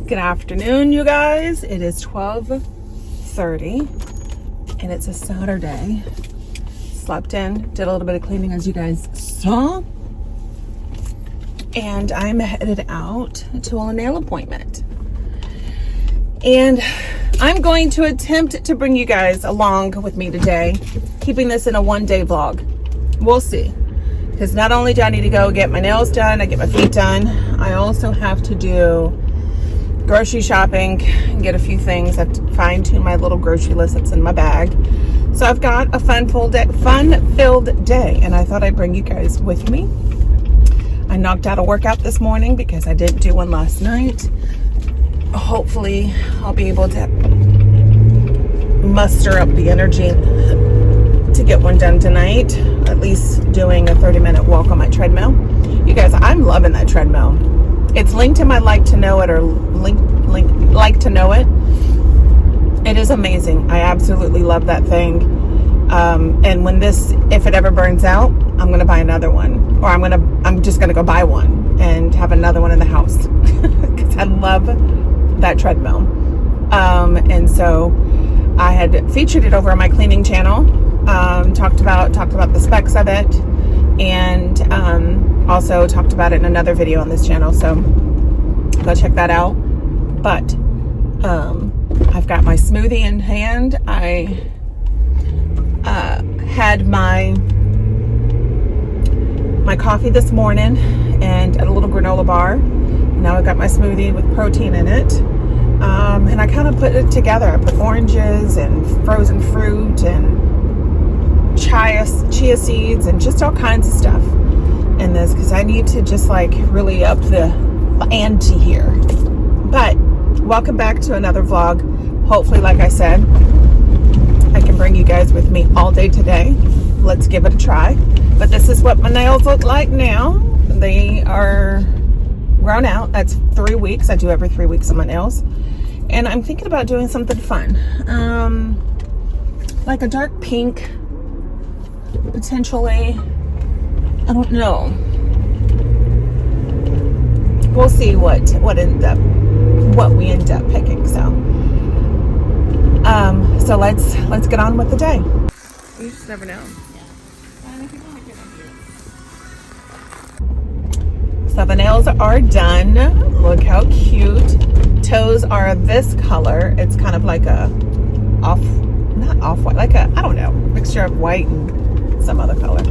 Good afternoon, you guys. It is 12:30 and it's a Saturday. Slept in, did a little bit of cleaning as you guys saw. And I'm headed out to a nail appointment. And I'm going to attempt to bring you guys along with me today, keeping this in a one-day vlog. We'll see. Because not only do I need to go get my nails done, I get my feet done, I also have to do grocery shopping and get a few things. I have to fine-tune my little grocery list that's in my bag. So I've got a fun-filled day, and I thought I'd bring you guys with me. I knocked out a workout this morning because I didn't do one last night. Hopefully, I'll be able to muster up the energy to get one done tonight. At least doing a 30-minute walk on my treadmill. You guys, I'm loving that treadmill. It's linked to my Like to Know It or Like to Know It. It is amazing. I absolutely love that thing. And when if it ever burns out, I'm gonna buy another one, or I'm just gonna go buy one and have another one in the house because I love that treadmill. And so I had featured it over on my cleaning channel. Talked about the specs of it, and also talked about it in another video on this channel, so go check that out. But I've got my smoothie in hand. I had my coffee this morning and a little granola bar. Now I've got my smoothie with protein in it, and I kind of put it together. I put oranges and frozen fruit and chia seeds and just all kinds of stuff in this because I need to just like really up the ante here. But welcome back to another vlog. Hopefully, like I said, I can bring you guys with me all day today. Let's give it a try. But this is what my nails look like now. They are grown out. That's 3 weeks. I do every 3 weeks on my nails. And I'm thinking about doing something fun. Like a dark pink, potentially. I don't know. We'll see what we end up picking. So let's get on with the day. You just never know. So the nails are done. Look how cute. Toes are this color. It's kind of like a not off-white, like a, I don't know, mixture of white and some other color.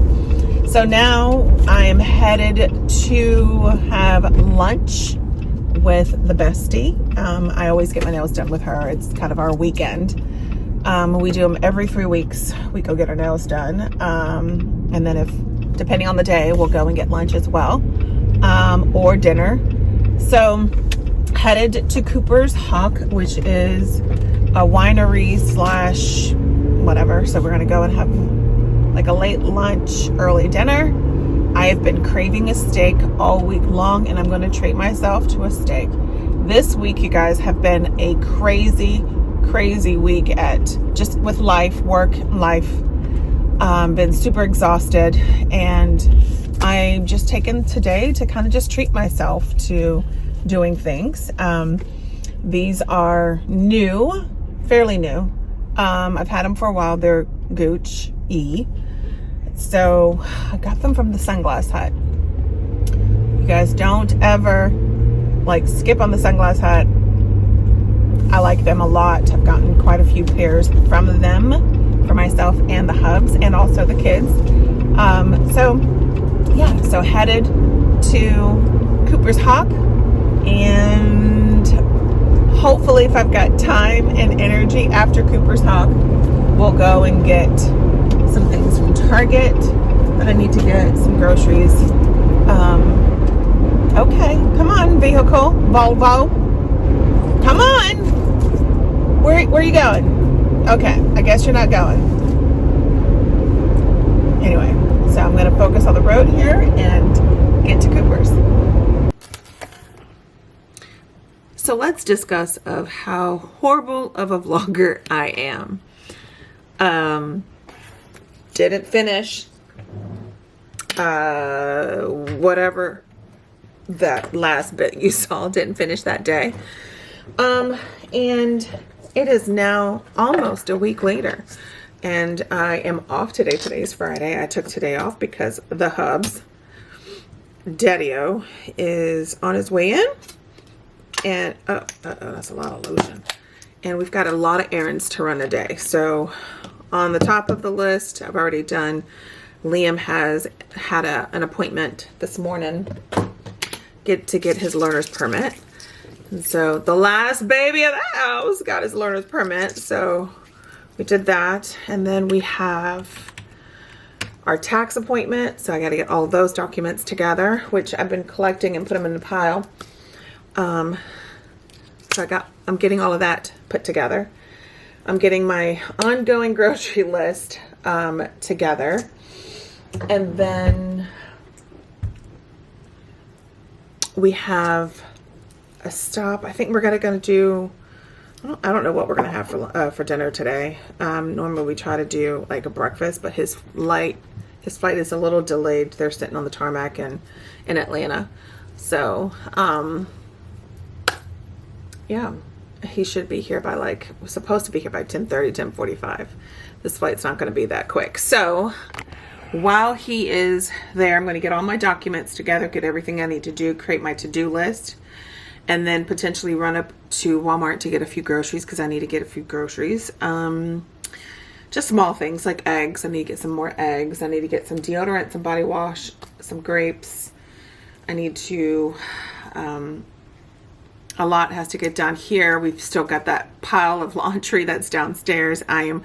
So now I am headed to have lunch with the bestie. I always get my nails done with her. It's kind of our weekend. We do them every 3 weeks. We go get our nails done. And then depending on the day, we'll go and get lunch as well, or dinner. So headed to Cooper's Hawk, which is a winery / whatever. So we're gonna go and have like a late lunch, early dinner. I have been craving a steak all week long, and I'm going to treat myself to a steak. This week, you guys, have been a crazy week just with work life. Been super exhausted, and I'm just taking today to kind of just treat myself to doing things. These are new, fairly new. I've had them for a while. They're Gooch E. So I got them from the Sunglass Hut. You guys don't ever skip on the Sunglass Hut. I like them a lot. I've gotten quite a few pairs from them for myself and the hubs and also the kids. So headed to Cooper's Hawk, and hopefully if I've got time and energy after Cooper's Hawk, we'll go and get some things from Target that I need to get, some groceries. Okay, come on, vehicle, Volvo. Come on. Where are you going? Okay, I guess you're not going. Anyway, so I'm going to focus on the road here and get to Cooper's. So let's discuss of how horrible of a vlogger I am. Didn't finish whatever that last bit you saw. Didn't finish that day. And it is now almost a week later, and I am off today. Today's Friday. I took today off because the hubs, Daddy-O, is on his way in, and that's a lot of lotion, and we've got a lot of errands to run today. So on the top of the list, I've already done. Liam has had an appointment this morning to get his learner's permit. And so the last baby of the house got his learner's permit. So we did that. And then we have our tax appointment. So I got to get all those documents together, which I've been collecting and put them in a pile. So I'm getting all of that put together. I'm getting my ongoing grocery list together. And then we have a stop. I think we're gonna do, I don't know what we're gonna have for dinner today. Normally we try to do like a breakfast, but his flight is a little delayed. They're sitting on the tarmac in Atlanta. So yeah, he should be here by we're supposed to be here by 10:30, 10:45. This flight's not gonna be that quick. So while he is there, I'm gonna get all my documents together, get everything I need to do, create my to-do list, and then potentially run up to Walmart to get a few groceries, because I need to get a few groceries. Just small things like eggs. I need to get some more eggs. I need to get some deodorant, some body wash, some grapes. I need to, a lot has to get done here. We've still got that pile of laundry that's downstairs. I am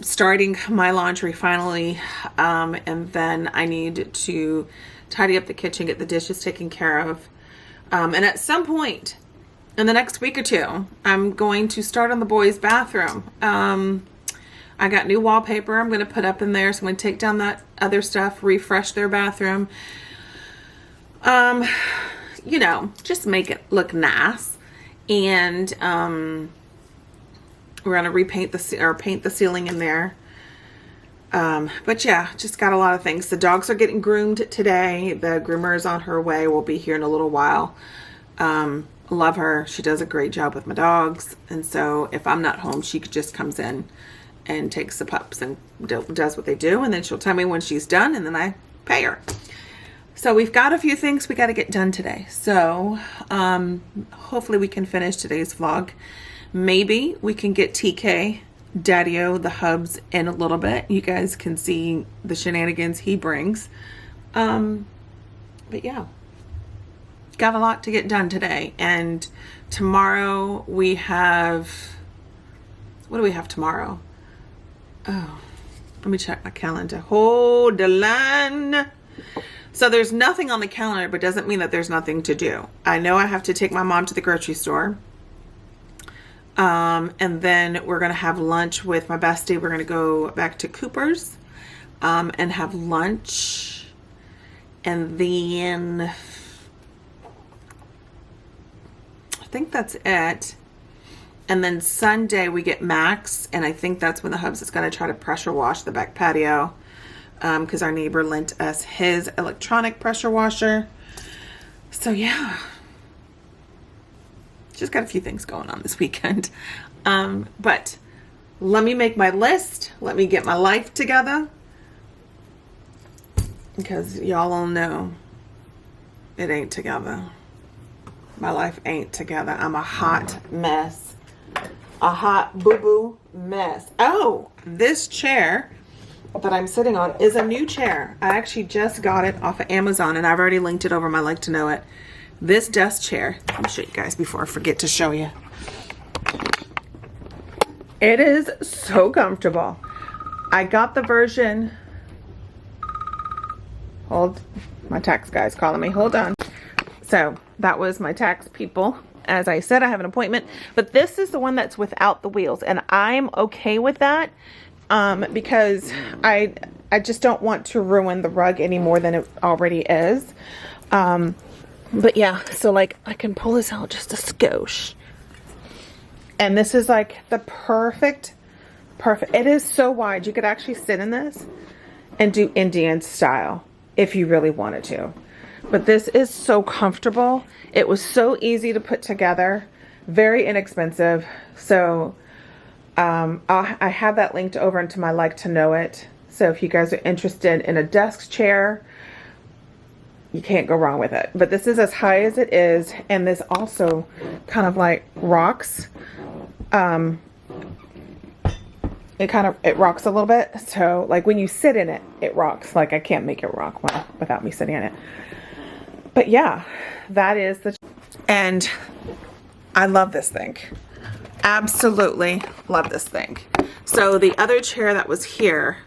starting my laundry finally, and then I need to tidy up the kitchen, get the dishes taken care of. And at some point in the next week or two, I'm going to start on the boys' bathroom. I got new wallpaper I'm going to put up in there, so I'm going to take down that other stuff, refresh their bathroom. You know, just make it look nice. And we're going to repaint paint the ceiling in there. But yeah, just got a lot of things. The dogs are getting groomed today. The groomer is on her way. We'll be here in a little while. Love her. She does a great job with my dogs. And so if I'm not home, she just comes in and takes the pups and does what they do. And then she'll tell me when she's done, and then I pay her. So we've got a few things we got to get done today. So hopefully we can finish today's vlog. Maybe we can get TK, Daddy-O, the hubs in a little bit. You guys can see the shenanigans he brings. But yeah, got a lot to get done today. And tomorrow we have, what do we have tomorrow? Oh, let me check my calendar. Hold the line. So there's nothing on the calendar, but doesn't mean that there's nothing to do. I know I have to take my mom to the grocery store. And then we're going to have lunch with my bestie. We're going to go back to Cooper's and have lunch. And then I think that's it. And then Sunday we get Max, and I think that's when the hubs is going to try to pressure wash the back patio, because our neighbor lent us his electronic pressure washer. So yeah, just got a few things going on this weekend. But let me make my list. Let me get my life together, because y'all all know it ain't together. My life ain't together. I'm a hot mess. A hot boo-boo mess. Oh, this chair that I'm sitting on is a new chair. I actually just got it off of Amazon, and I've already linked it over my LiketoKnow.it. This desk chair, let me show you guys before I forget to show you. It is so comfortable. I got the version, hold, my tax guy's calling me, hold on. So that was my tax people. As I said, I have an appointment, but this is the one that's without the wheels, and I'm okay with that because I just don't want to ruin the rug any more than it already is. But yeah, so like I can pull this out just a skosh, and this is like the perfect. It is so wide. You could actually sit in this and do Indian style if you really wanted to. But this is so comfortable. It was so easy to put together, very inexpensive. So I have that linked over into my Like-to-Know-it. So if you guys are interested in a desk chair, you can't go wrong with it. But this is as high as it is, and this also kind of like rocks. It rocks a little bit. So like when you sit in it, it rocks. Like I can't make it rock without me sitting in it. But yeah, that is and I love this thing. Absolutely love this thing. So the other chair that was here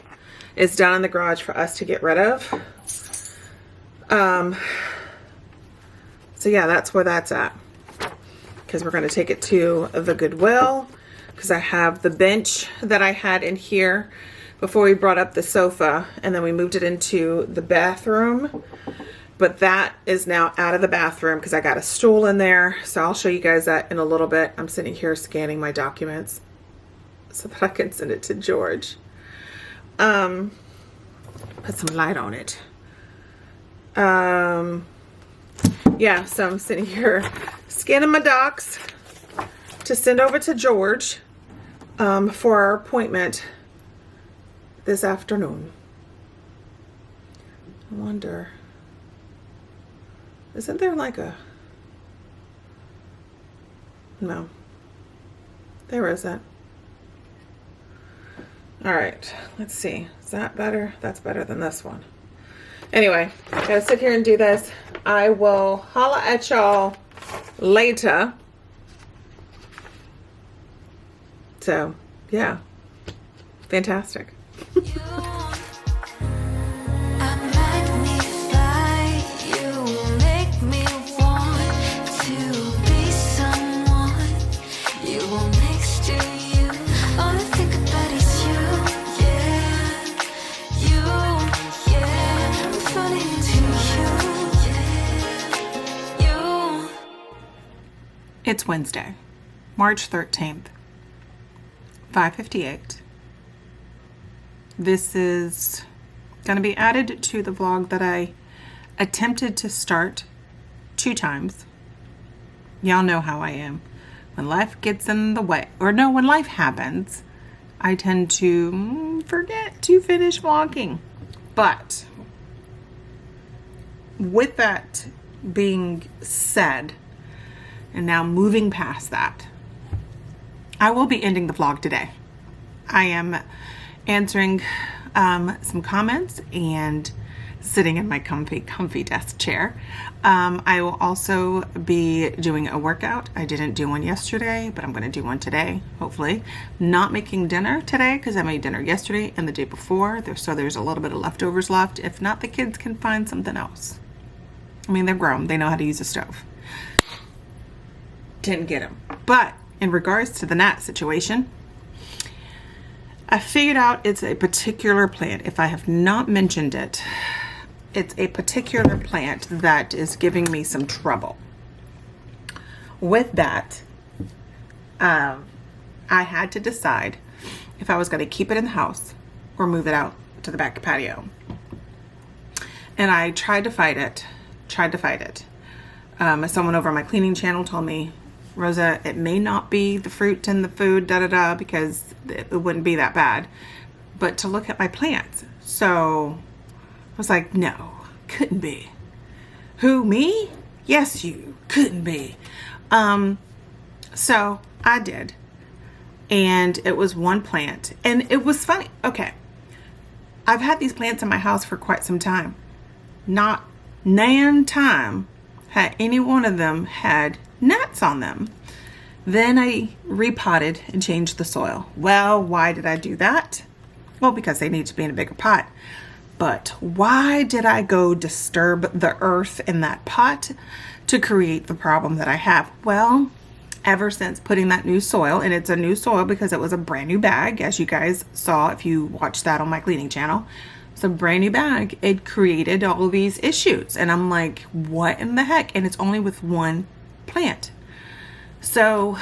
is down in the garage for us to get rid of. So yeah, that's where that's at. Because we're going to take it to the Goodwill. Because I have the bench that I had in here before we brought up the sofa. And then we moved it into the bathroom. But that is now out of the bathroom because I got a stool in there. So I'll show you guys that in a little bit. I'm sitting here scanning my documents so that I can send it to George. Put some light on it. Yeah, so I'm sitting here scanning my docs to send over to George for our appointment this afternoon. I wonder, isn't there like a, no, there isn't. All right, let's see. Is that better? That's better than this one. Anyway, gotta sit here and do this. I will holla at y'all later. So, yeah, fantastic. It's Wednesday, March 13th, 5:58. This is going to be added to the vlog that I attempted to start 2 times. Y'all know how I am. When life gets in the way, or no, when life happens, I tend to forget to finish vlogging. But with that being said, and now moving past that, I will be ending the vlog today. I am answering some comments and sitting in my comfy desk chair. I will also be doing a workout. I didn't do one yesterday, but I'm going to do one today, hopefully. Not making dinner today because I made dinner yesterday and the day before. So there's a little bit of leftovers left. If not, the kids can find something else. I mean, they're grown. They know how to use a stove. Didn't get them. But in regards to the gnat situation, I figured out it's a particular plant. If I have not mentioned it, it's a particular plant that is giving me some trouble. With that, I had to decide if I was going to keep it in the house or move it out to the back patio. And I tried to fight it. Someone over on my cleaning channel told me, Rosa, it may not be the fruit and the food, because it wouldn't be that bad, but to look at my plants. So I was like, no, couldn't be. Who, me? Yes, you. Couldn't be. So I did. And it was one plant. And it was funny. Okay. I've had these plants in my house for quite some time. Not nan time had any one of them had gnats on them. Then I repotted and changed the soil. Well, why did I do that? Well, because they need to be in a bigger pot. But why did I go disturb the earth in that pot to create the problem that I have? Well, ever since putting that new soil, and it's a new soil because it was a brand new bag, as you guys saw if you watched that on my cleaning channel. It's a brand new bag. It created all these issues. And I'm like, what in the heck? And it's only with one plant. So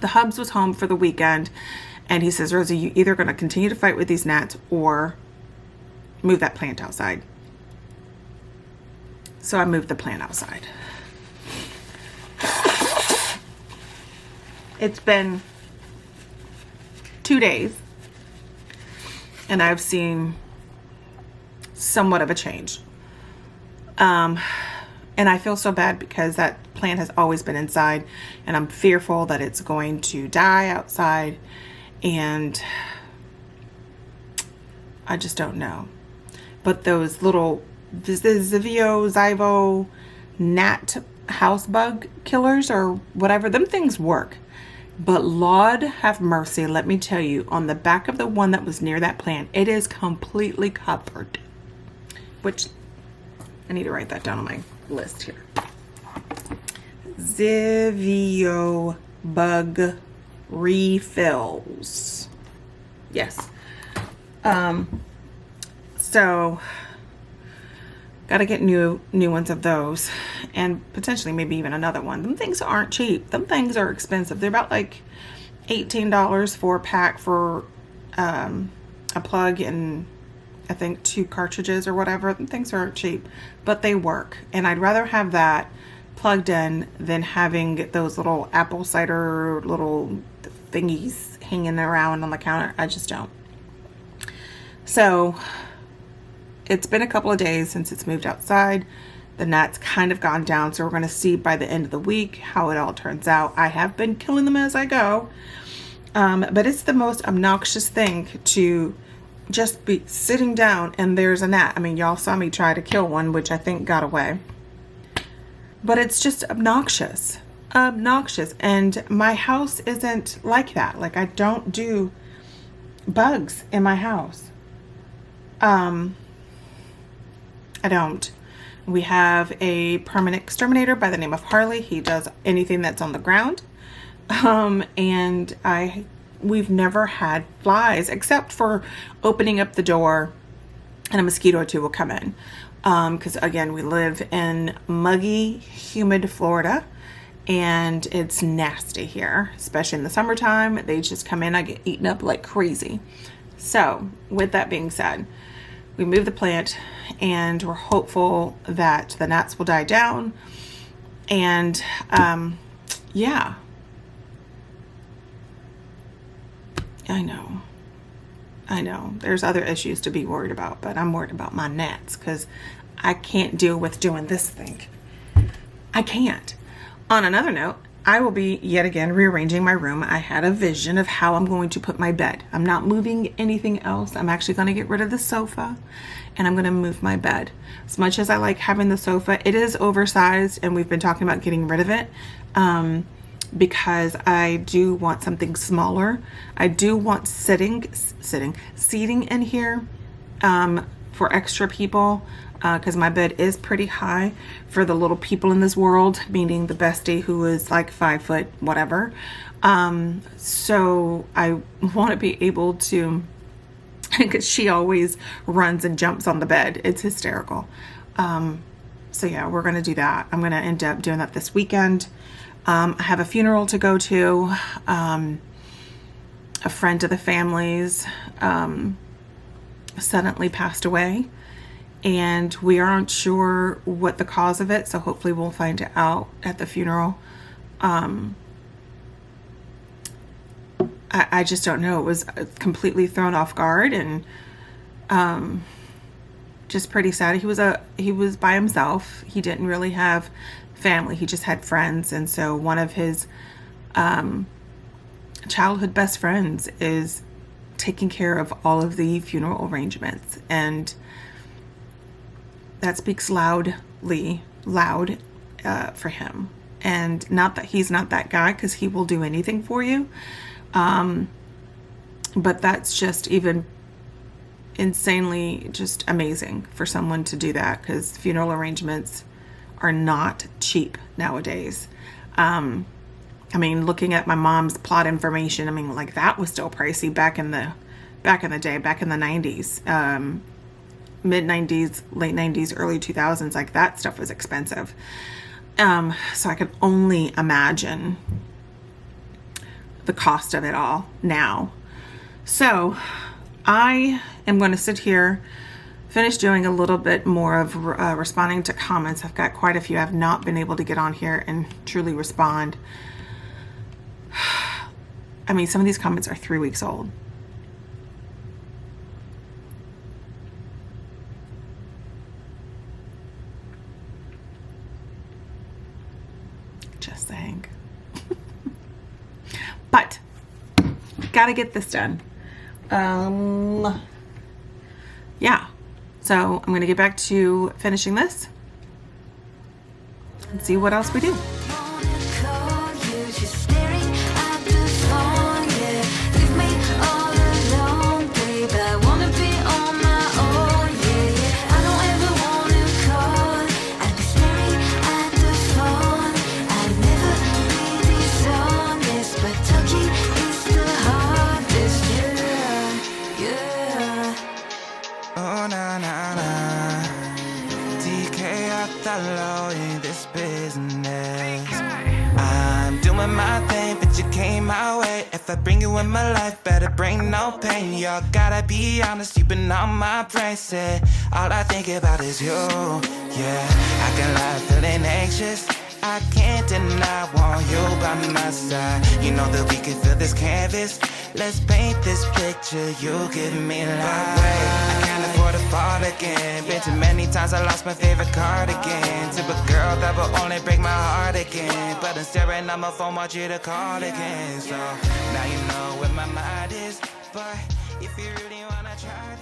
the hubs was home for the weekend, and he says, Rosa, you either going to continue to fight with these gnats or move that plant outside. So I moved the plant outside. It's been 2 days and I've seen somewhat of a change. And I feel so bad because that plant has always been inside and I'm fearful that it's going to die outside, and I just don't know. But those little Zyvo gnat house bug killers or whatever, them things work. But Lord have mercy, let me tell you, on the back of the one that was near that plant, it is completely covered. Which, I need to write that down on my list here. Zivio bug refills. Yes. So, gotta get new ones of those, and potentially maybe even another one. Them things aren't cheap. Them things are expensive. They're about like $18 for a pack for a plug and I think 2 cartridges or whatever. Them things aren't cheap, but they work. And I'd rather have that plugged in than having those little apple cider little thingies hanging around on the counter. I just don't. So it's been a couple of days since it's moved outside. The gnats kind of gone down, so we're going to see by the end of the week how it all turns out. I have been killing them as I go, but it's the most obnoxious thing to just be sitting down and there's a gnat. I mean, y'all saw me try to kill one, which I think got away, but it's just obnoxious. And my house isn't like that. Like, I don't do bugs in my house. I don't. We have a permanent exterminator by the name of Harley. He does anything that's on the ground. And we've never had flies except for opening up the door and a mosquito or two will come in. Because again, we live in muggy, humid Florida and it's nasty here, especially in the summertime. They just come in, I get eaten up like crazy. So with that being said, we moved the plant and we're hopeful that the gnats will die down. And yeah, I know there's other issues to be worried about, but I'm worried about my gnats because I can't deal with doing this thing. I can't. On another note, I will be yet again rearranging my room. I had a vision of how I'm going to put my bed. I'm not moving anything else. I'm actually going to get rid of the sofa and I'm going to move my bed. As much as I like having the sofa, it is oversized and we've been talking about getting rid of it because I do want something smaller. I do want seating in here for extra people. Because my bed is pretty high for the little people in this world, meaning the bestie who is like 5 foot whatever. So I want to be able to, because she always runs and jumps on the bed. It's hysterical. So yeah, we're going to do that. I'm going to end up doing that this weekend. I have a funeral to go to. A friend of the family's suddenly passed away. And we aren't sure what the cause of it, so hopefully we'll find it out at the funeral. I just don't know. It was completely thrown off guard and just pretty sad. He was by himself. He didn't really have family. He just had friends, and so one of his childhood best friends is taking care of all of the funeral arrangements, and that speaks loud for him. And not that he's not that guy, because he will do anything for you. But that's just even insanely just amazing for someone to do that, because funeral arrangements are not cheap nowadays. I mean, looking at my mom's plot information, I mean, like, that was still pricey back in the day, back in the 90s. Mid 90s, late 90s, early 2000s, like, that stuff was expensive. So I could only imagine the cost of it all now. So I am going to sit here, finished doing a little bit more of responding to comments. I've got quite a few. I've not been able to get on here and truly respond. I mean, some of these comments are 3 weeks old. Just saying. But gotta get this done. Yeah, so I'm gonna get back to finishing this and see what else we do. In this business, I'm doing my thing, but you came my way. If I bring you in my life, better bring no pain. Y'all gotta be honest, you've been on my brain. Say, all I think about is you. Yeah, I can lie, feeling anxious. I can't deny, want you by my side. You know that we can fill this canvas. Let's paint this picture, you give me life. I can't afford to fall again. Been too many times I lost my favorite card again. To a girl that will only break my heart again. But I'm staring at my phone, want you to call again. So now you know where my mind is. But if you really wanna try